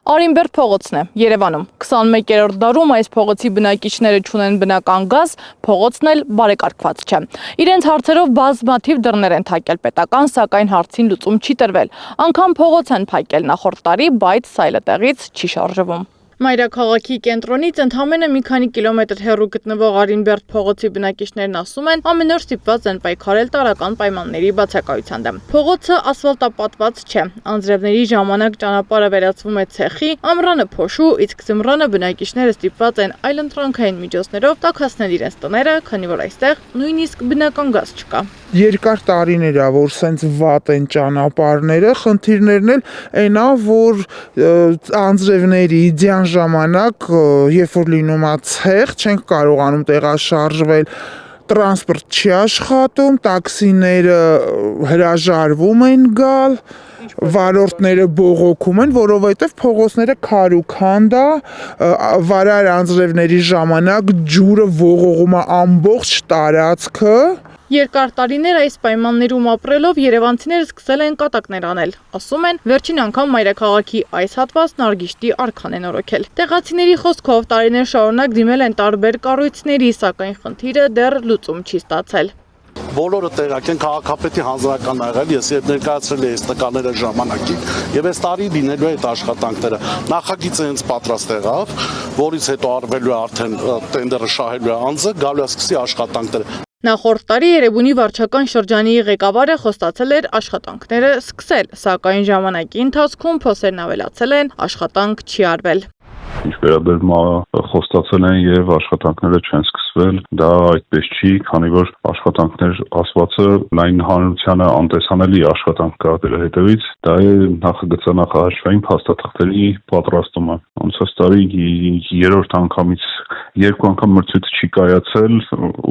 Արինբերդ փողոցն է Երևանում։ 21-րդ դարում այս փողոցի բնակիչները չունեն բնական գազ, փողոցն էլ բարեկարգված չէ։ Իրենց հարցերով բազմաթիվ դռներ են թակել պետական, սակայն հարցին լուծում չի տրվել։ Անգամ փողոց են փակել նախորդ տարի, բայց սայլատեղից չի շարժվում։ Մայրաքաղաքի կենտրոնից ընդամենը մի քանի կիլոմետր հեռու գտնվող Արինբերդ փողոցի բնակիչներն ասում են, ամեն օր ստիպված են պայքարել տարրական պայմանների բացակայության դեմ։ Փողոցը ասֆալտապատված չէ, անձրևների ժամանակ ճանապարհը վերածվում է ցեխի, ամռանը փոշու, իսկ ձմռանը բնակիչները ստիպված են այլընտրանքային միջոցներով տաքացնել իրենց տները, քանի որ այստեղ նույնիսկ բնական գազ չկա։ Երկար տարիներ ա, որ սենց վատ են ճանապարհները, խնդիրներն էլ այնա, որ անձրևների իդեան ժամանակ, երբ որ լինում ա ցեղ, չենք կարողանում տեղաշարժվել, տրանսպորտ չի աշխատում, տաքսիները հրաժարվում են գալ, վարորդները բողոքում են, որովհետև փողոցները քար ու քանդ ա, վարար անձրևների ժամանակ ջուրը ողողում ա ամբողջ տարածքը։ Երկար տարիներ այս պայմաններում ապրելով երևանցիները սկսել են կատակներ անել։ Ասում են, վերջին անգամ մայրաքաղաքի այս հատվածն արգիշտի արքան են օրոքել։ Տեղացիների խոսքով տարիներ շարունակ դիմել են տարբեր կառույցների, սակայն խնդիրը դեռ լուծում չի ստացել։ Բոլորը տեղակ են, քաղաքապետի հանձնարարականն ա եղել, ես երբ ներկայացրել եմ այս նկարները ժամանակին, եւ այս տարի լինելու է այդ աշխատանքները։ Նախագիծը հենց պատրաստ եղավ, որից հետո արվելու է արդեն տենդերը շահելու է անձը, գալու է սկսի աշխատանքները։ Նախորդ տարի Երևանի վարչական շրջանի ղեկավարը խոստացել էր աշխատանքները սկսել, սակայն ժամանակի ընթացքում փոսերն ավելացել են, աշխատանք չի արվել։ Ինչ վերաբերում է խոստացել են եւ աշխատանքները չեն սկսվել, դա այդպես չի, քանի որ աշխատանքներ ասվածը լայն հանրությանը անտեսանելի աշխատանք կա դրա հետևից, դա է նախագծանախարարային փաստաթղթերի պատրաստումը։ Անցած տարի երրորդ անգամից երկու անգամ մրցույթ չի կայացել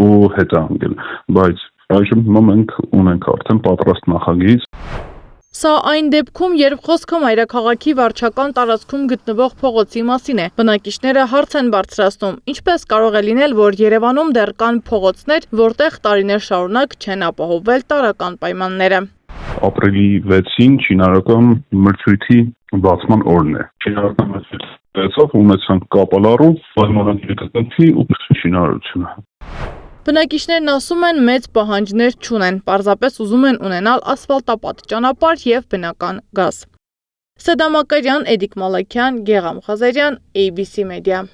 ու հետ է անգել, բայց այժմ մենք ունենք արդեն պատրաստ նախագիծ։ Սա այն դեպքում, երբ խոսքը մայրաքաղաքի վարչական տարածքում գտնվող փողոցի մասին է։ Բնակիչները հարց են բարձրացնում, ինչպես կարող է լինել, որ Երևանում դեռ կան փողոցներ, որտեղ տարիներ շարունակ չեն ապահովվել տարրական պայմանները։ Ապրիլի 6-ին շինարարական մրցույթի բացման օրն է։ Շինարարական մրցույթը ունեցանք կապալառու, պայմանագիր գտնվի ու շինարարությունը։ Բնակիչներն ասում են, մեծ պահանջներ չունեն, պարզապես ուզում են ունենալ ասֆալտապատ ճանապարհ եւ բնական գազ։ Սեդա Մակարյան, Էդիկ Մալաքյան, Գեղամ Ղազարյան, ABC Media։